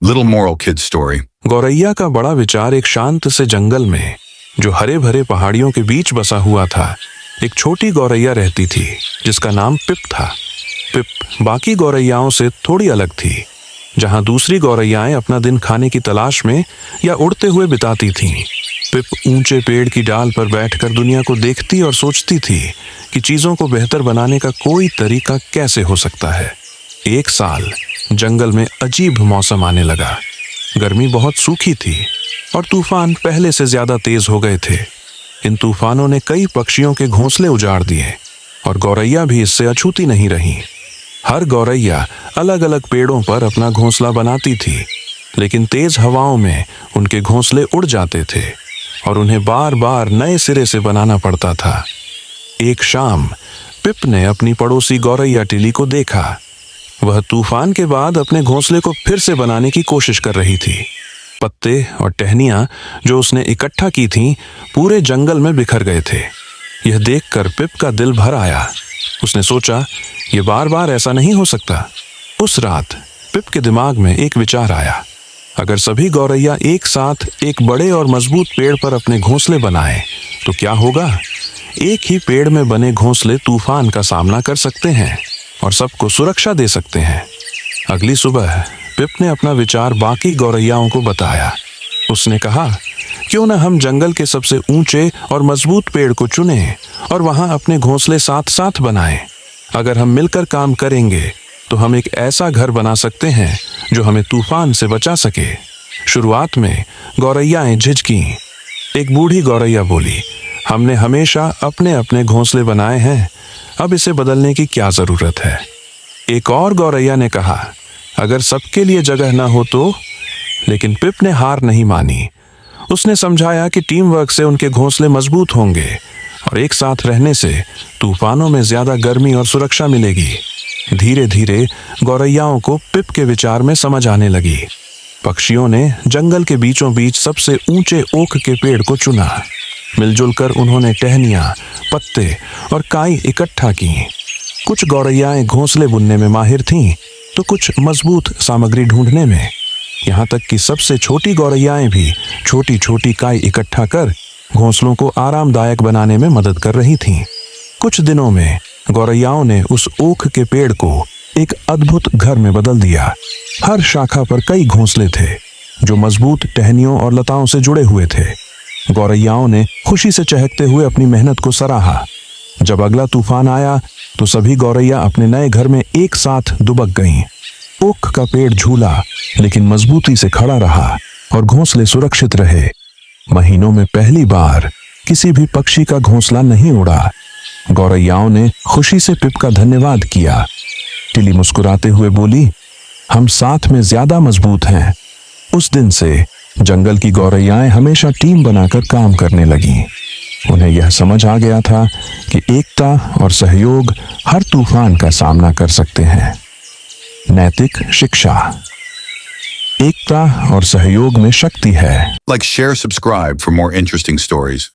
Little moral kid story. गौरैया का बड़ा विचार एक शांत से जंगल में, जो हरे भरे पहाड़ियों के बीच बसा हुआ था, एक छोटी गौरैया रहती थी जिसका नाम पिप था। पिप बाकी गौरैयाओं से थोड़ी अलग थी। जहां दूसरी गौरैयाएं अपना दिन खाने की तलाश में या उड़ते हुए बिताती थीं, पिप ऊंचे पेड़ की डाल पर बैठकर दुनिया को देखती और सोचती थी कि चीजों को बेहतर बनाने का कोई तरीका कैसे हो सकता है। एक साल जंगल में अजीब मौसम आने लगा। गर्मी बहुत सूखी थी और तूफान पहले से ज्यादा तेज हो गए थे। इन तूफानों ने कई पक्षियों के घोंसले उजाड़ दिए और गौरैया भी इससे अछूती नहीं रही। हर गौरैया अलग अलग पेड़ों पर अपना घोंसला बनाती थी, लेकिन तेज हवाओं में उनके घोंसले उड़ जाते थे और उन्हें बार बार नए सिरे से बनाना पड़ता था। एक शाम पिप ने अपनी पड़ोसी गौरैया टिली को देखा। वह तूफान के बाद अपने घोंसले को फिर से बनाने की कोशिश कर रही थी। पत्ते और टहनियां जो उसने इकट्ठा की थीं, पूरे जंगल में बिखर गए थे। यह देखकर पिप का दिल भर आया। उसने सोचा, ये बार बार ऐसा नहीं हो सकता। उस रात पिप के दिमाग में एक विचार आया। अगर सभी गौरैया एक साथ एक बड़े और मजबूत पेड़ पर अपने घोंसले बनाएं, तो क्या होगा? एक ही पेड़ में बने घोंसले तूफान का सामना कर सकते हैं और सबको सुरक्षा दे सकते हैं। अगली सुबह पिप ने अपना विचार बाकी गौरैयाओं को बताया। उसने कहा, क्यों न हम जंगल के सबसे ऊंचे और मजबूत पेड़ को चुनें और वहां अपने घोंसले साथ साथ बनाएं। अगर हम मिलकर काम करेंगे तो हम एक ऐसा घर बना सकते हैं जो हमें तूफान से बचा सके। शुरुआत में गौरैयाएं झिझकीं। एक बूढ़ी गौरैया बोली, हमने हमेशा अपने अपने घोंसले बनाए हैं, अब इसे बदलने की क्या जरूरत है? एक और गौरैया ने कहा, अगर सबके लिए जगह न हो तो? लेकिन पिप ने हार नहीं मानी। उसने समझाया कि टीम वर्क से उनके घोंसले मजबूत होंगे और एक साथ रहने से तूफानों में ज्यादा गर्मी और सुरक्षा मिलेगी। धीरे धीरे गौरैयाओं को पिप के विचार में समझ आने लगी। पक्षियों ने जंगल के बीचों बीच सबसे ऊंचे ओक के पेड़ को चुना। मिलजुल कर उन्होंने टहनियां, पत्ते और काई इकट्ठा की। कुछ गौरैयाएं घोंसले बुनने में माहिर थीं, तो कुछ मजबूत सामग्री ढूंढने में। यहाँ तक कि सबसे छोटी गौरैयाएं भी छोटी छोटी काई इकट्ठा कर घोंसलों को आरामदायक बनाने में मदद कर रही थीं। कुछ दिनों में गौरैयाओं ने उस ओक के पेड़ को एक अद्भुत घर में बदल दिया। हर शाखा पर कई घोंसले थे जो मजबूत टहनियों और लताओं से जुड़े हुए थे। गौरैयाओं ने खुशी से चहकते हुए अपनी मेहनत को सराहा। जब अगला तूफान आया तो सभी गौरैया अपने नए घर में एक साथ दुबक गईं। ओक का पेड़ झूला, लेकिन मजबूती से खड़ा रहा और घोंसले सुरक्षित रहे। महीनों में पहली बार किसी भी पक्षी का घोंसला नहीं उड़ा। गौरैयाओं ने खुशी से पिप का धन्यवाद किया। टिली मुस्कुराते हुए बोली, हम साथ में ज्यादा मजबूत हैं। उस दिन से जंगल की गौरैयाएं हमेशा टीम बनाकर काम करने लगीं। उन्हें यह समझ आ गया था कि एकता और सहयोग हर तूफान का सामना कर सकते हैं। नैतिक शिक्षा। एकता और सहयोग में शक्ति है। Like, share, subscribe for more interesting stories.